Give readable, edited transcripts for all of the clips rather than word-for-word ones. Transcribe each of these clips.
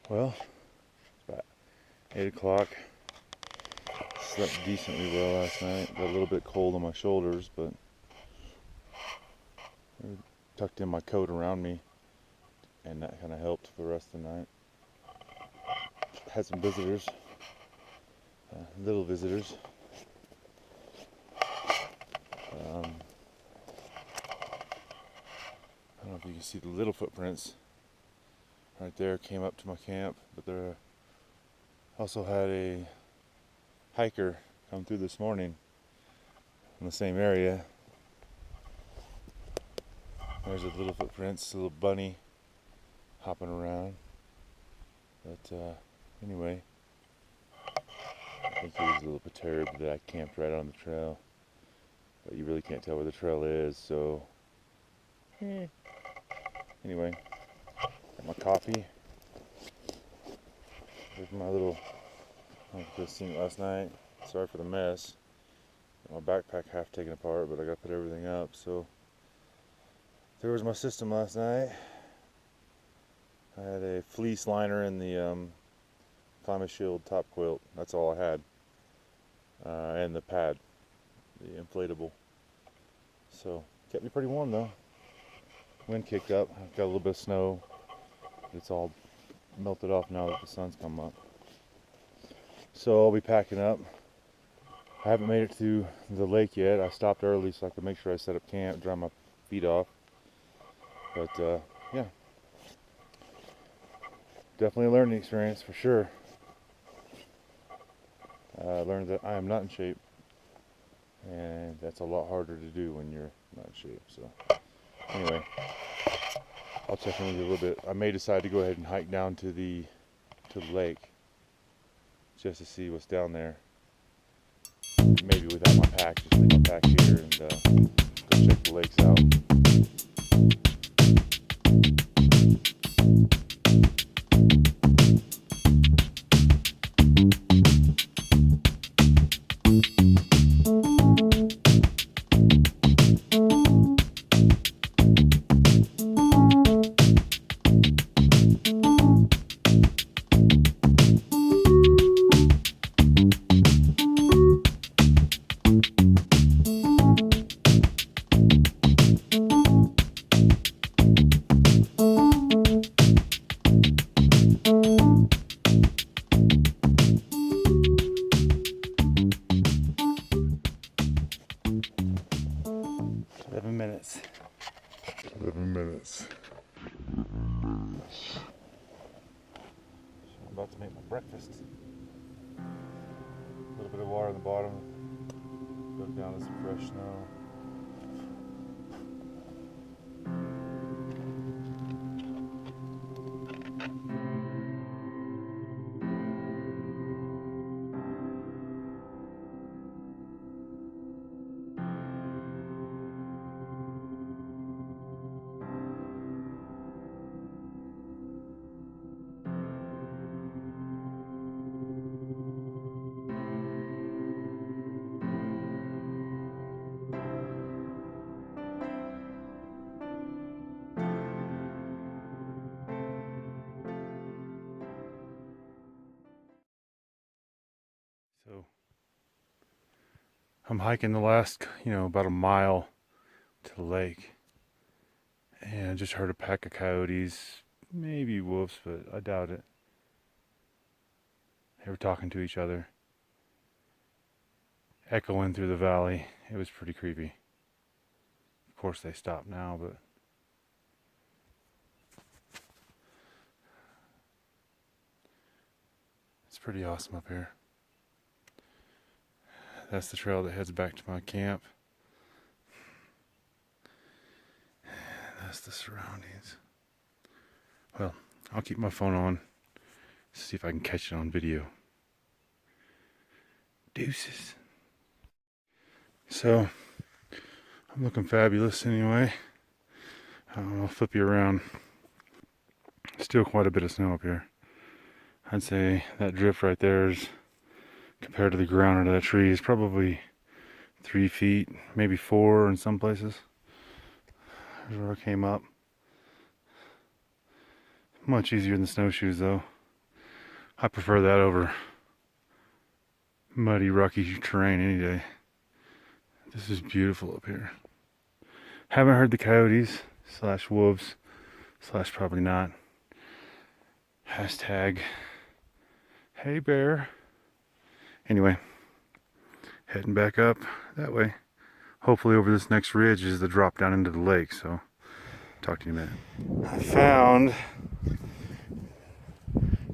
Well, it's about 8 o'clock. Slept decently well last night. Got a little bit cold on my shoulders, but I tucked in my coat around me, and that kind of helped for the rest of the night. Had some visitors, little visitors. I don't know if you can see the little footprints right there. Came up to my camp, but there also had a hiker come through this morning in the same area. There's the little footprints, a little bunny hopping around. But anyway, I think he was a little perturbed that I camped right on the trail. But you really can't tell where the trail is, so anyway, got my coffee. Here's my little, I don't know if you guys seen it last night. Sorry for the mess. Got my backpack half taken apart, but I gotta put everything up. So there was my system last night. I had a fleece liner in the Climate Shield top quilt. That's all I had, and the pad, the inflatable. So kept me pretty warm though. Wind kicked up. I've got a little bit of snow. It's all melted off now that the sun's come up. So I'll be packing up. I haven't made it to the lake yet. I stopped early so I could make sure I set up camp, dry my feet off. But yeah, definitely a learning experience for sure. I learned that I am not in shape, and that's a lot harder to do when you're not in shape. So anyway, I'll check in with you a little bit. I may decide to go ahead and hike down to the lake just to see what's down there. Maybe without my pack, just leave my pack here and go check the lakes out. 11 minutes. 11 minutes. So I'm about to make my breakfast. A little bit of water on the bottom. Go down to some fresh snow. I'm hiking the last, about a mile to the lake. And I just heard a pack of coyotes, maybe wolves, but I doubt it. They were talking to each other, echoing through the valley. It was pretty creepy. Of course they stopped now, but it's pretty awesome up here. That's the trail that heads back to my camp. That's the surroundings. Well, I'll keep my phone on, see if I can catch it on video. Deuces. So, I'm looking fabulous anyway. I'll flip you around. Still quite a bit of snow up here. I'd say that drift right there is, compared to the ground under that tree, is probably 3 feet, maybe 4 in some places. There's where I came up. Much easier than snowshoes though. I prefer that over muddy, rocky terrain any day. This is beautiful up here. Haven't heard the coyotes / wolves / probably not. Hashtag hey bear. Anyway, heading back up that way. Hopefully over this next ridge is the drop down into the lake, so talk to you in a minute. I found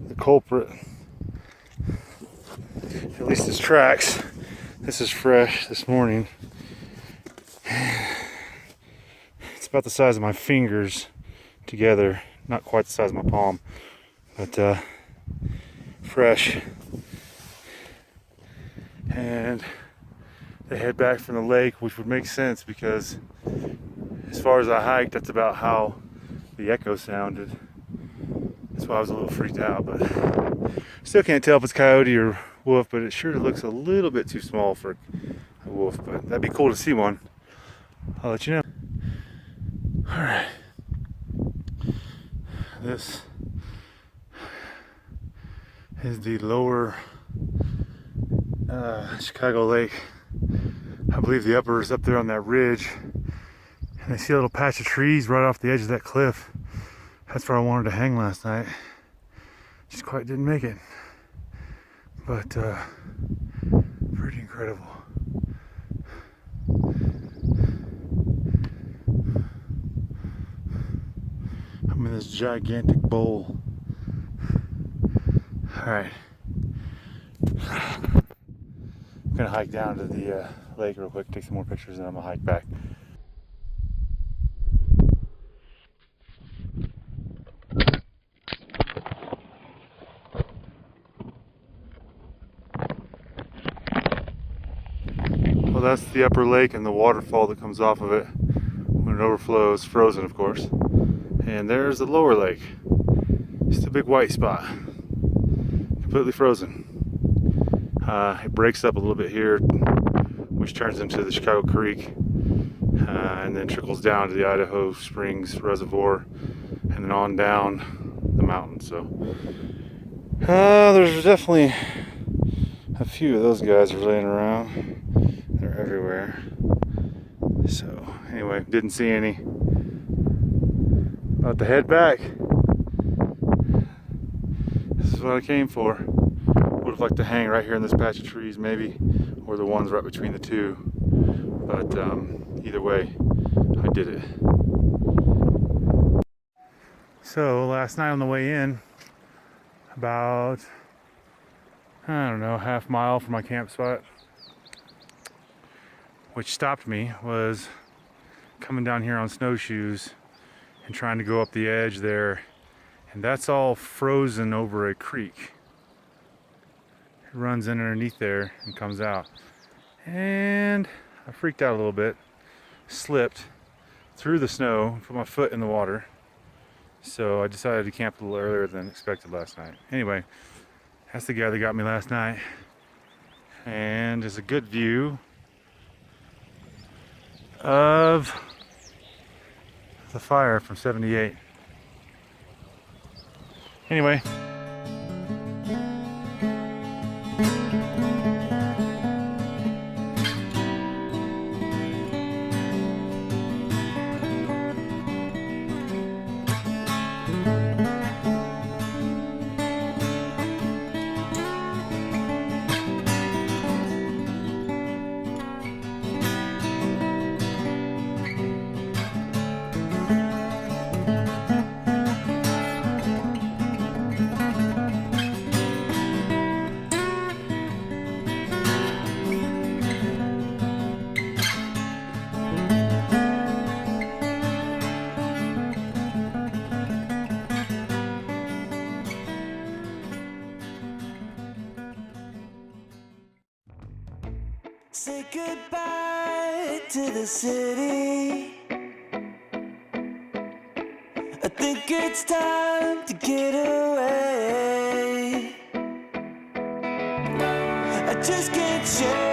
the culprit. At least his tracks. This is fresh this morning. It's about the size of my fingers together. Not quite the size of my palm, but fresh. And they head back from the lake, which would make sense because as far as I hiked, that's about how the echo sounded. That's why I was a little freaked out, but still can't tell if it's coyote or wolf, but it sure looks a little bit too small for a wolf, but that'd be cool to see one. I'll let you know. Alright. This is the lower Chicago Lake. I believe the upper is up there on that ridge. And I see a little patch of trees right off the edge of that cliff. That's where I wanted to hang last night. Just quite didn't make it. But pretty incredible. I'm in this gigantic bowl. Alright. I'm gonna hike down to the lake real quick, take some more pictures, and I'm gonna hike back. Well, that's the upper lake and the waterfall that comes off of it when it overflows, frozen of course. And there's the lower lake. Just a big white spot, completely frozen. It breaks up a little bit here, which turns into the Chicago Creek, and then trickles down to the Idaho Springs Reservoir, and then on down the mountain. So there's definitely a few of those guys are laying around. They're everywhere. So anyway, didn't see any. About to head back. This is what I came for. Would have liked to hang right here in this patch of trees maybe, or the ones right between the two. But either way, I did it. So last night on the way in, about, I don't know, half mile from my camp spot, which stopped me, was coming down here on snowshoes and trying to go up the edge there, and that's all frozen over a creek. It runs in underneath there and comes out, and I freaked out a little bit, slipped through the snow, put my foot in the water, so I decided to camp a little earlier than expected last night. Anyway, that's the guy that got me last night, and there's a good view of the fire from '78. Anyway. Say goodbye to the city. I think it's time to get away. I just can't shake